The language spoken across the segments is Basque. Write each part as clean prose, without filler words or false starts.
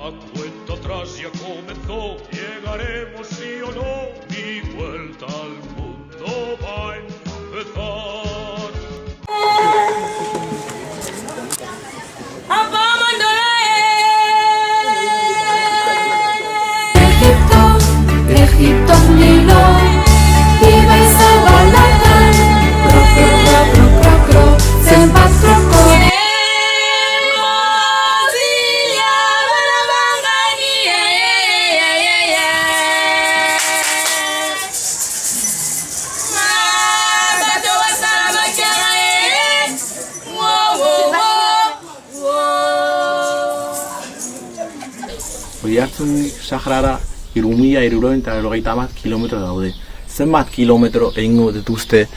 A cuenta atrás ya comenzó, llegaremos sí o no, mi vuelta al mundo va a empezar. Egipto Nilo, viva Zabalatan, kro, zenbat kroko. Oiartzundik Saharara 3.390 kilometro daude. Zenbat kilometro egingo dituzte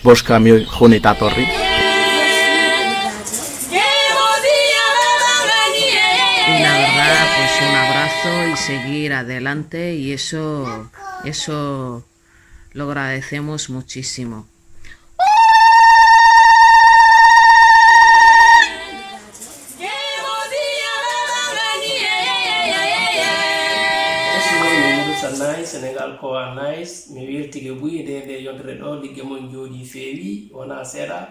5 kamioi joan eta etorri? Y la verdad, pues un abrazo y seguir adelante y eso lo agradecemos muchísimo. Senegal naiz, mi weltike ɓuyde yontere ɗo ligge mon jooɗi feewi wona seeɗa.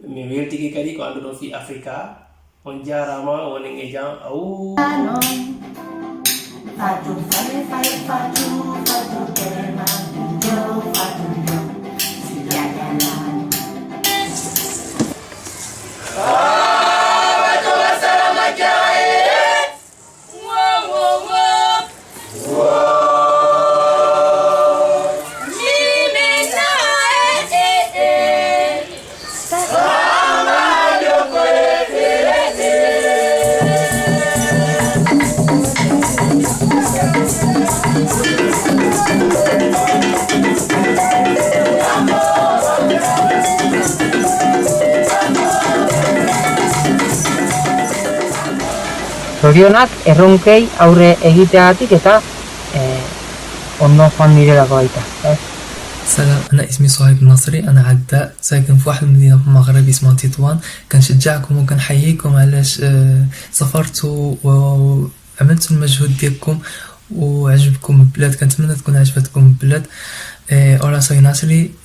Mi weltike kadi ko annduɗon fi Africa. On jarama wonen e jam awu. Zorionak erronkei aurre egiteagatik eta ondo joan direlako baita. سلام، أنا اسمي صهيب النصري، أنا عداء ساكن في واحد المدينة في المغرب اسمها تطوان. كنشجعكم وكنحييكم علاش سافرتوا وعملتوا المجهود ديالكم وعجبكم البلاد. كنتمنى تكون عجبتكم البلاد. Hola, soy Nasri,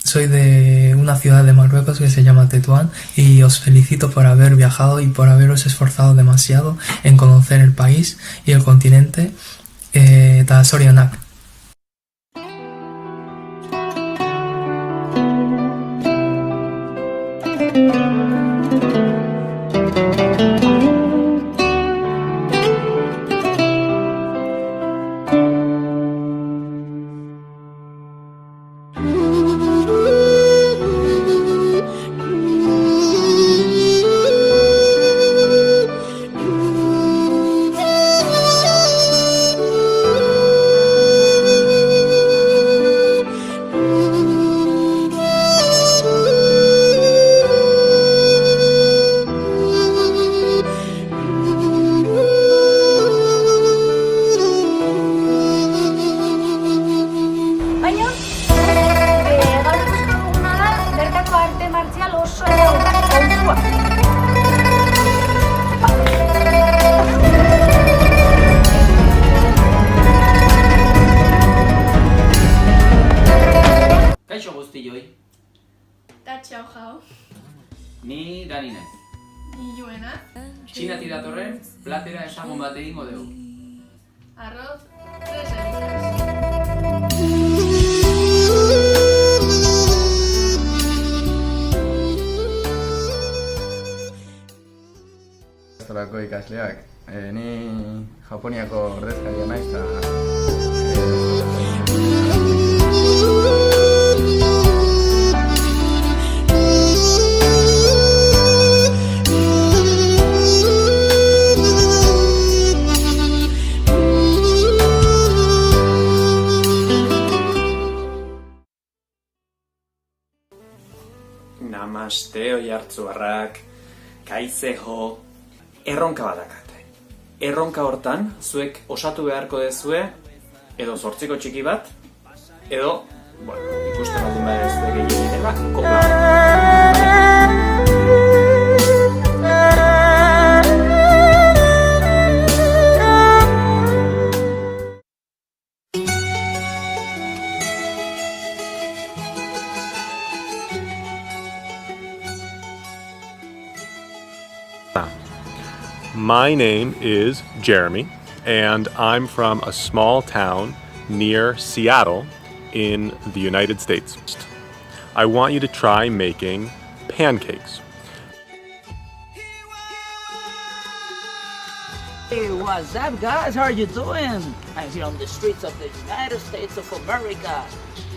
soy de una ciudad de Marruecos que se llama Tetuán y os felicito por haber viajado y por haberos esforzado demasiado en conocer el país y el continente. Ta zorionak. Kaixo guztioi. Txau jau. Ni Dani naiz. Ni Joena. Txinatik datorren platera esagon bat egingo dugu. Arroz, Estorako ikasleak, ni Japoniako ordezkaria naiz eta Namaste oiartzuarrak, kaizeho, erronka badakate. Erronka hortan, zuek osatu beharko dezue, edo 8 txiki bat, edo, ikusten aldun behar ez gehiagin dela, kopla. My name is Jeremy, and I'm from a small town near Seattle in the United States. I want you to try making pancakes. Hey, what's up, guys? How are you doing? I'm here on the streets of the United States of America.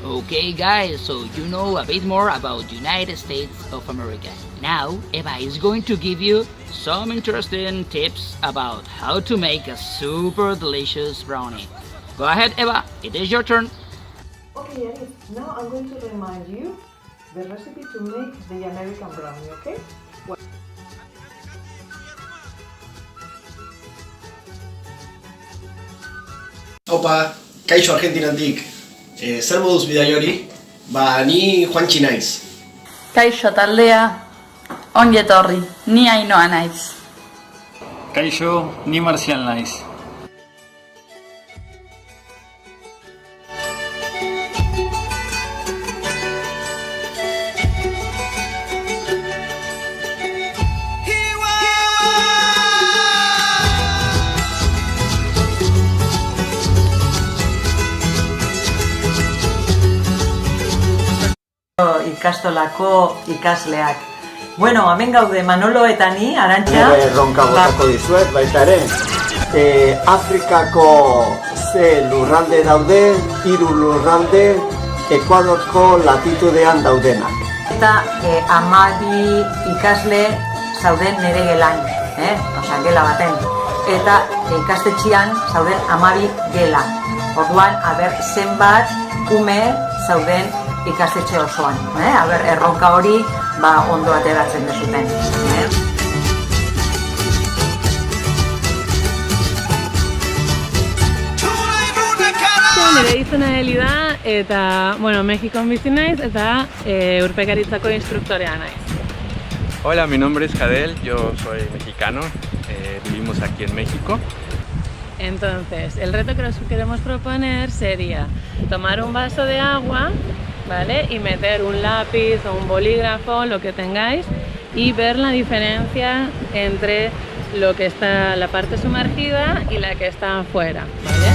Okay, guys, so you know a bit more about United States of America. Now, Eva is going to give you some interesting tips about how to make a super delicious brownie. Go ahead, Eva. It is your turn. Okay, Yannick, now I'm going to remind you the recipe to make the American brownie, okay? Opa, kaixo Argentinatik. Zer moduz bidai hori? Ni Juantxi naiz. Kaixo taldea, ongi etorri, ni Ainhoa naiz. Kaixo, ni Marcial naiz. Ikastolako ikasleak. Bueno, hemen gaude Manolo eta ni, Arantxa. Erronka botako dizuet, baita ere. Afrikako ze lurralde daude, 3 lurralde, Ekuadorko latitudean daudenak. Eta 12 ikasle zauden nire gelan, gela baten. Eta ikastetxian zauden 12 gela. Orduan, zenbat ume zauden ikastetxe osoan. Erronka hori ondo ateratzen dezuten. Nire izena Eli da, eta, Mexikon bizi naiz, eta urpekaritzako instruktorea naiz. Hola, mi nombre es Jadel, yo soy mexicano, vivimos aquí en México. Entonces, el reto que nos queremos proponer sería tomar un vaso de agua, ¿vale? Y meter un lápiz o un bolígrafo, lo que tengáis, y ver la diferencia entre lo que está la parte sumergida y la que está afuera, ¿vale?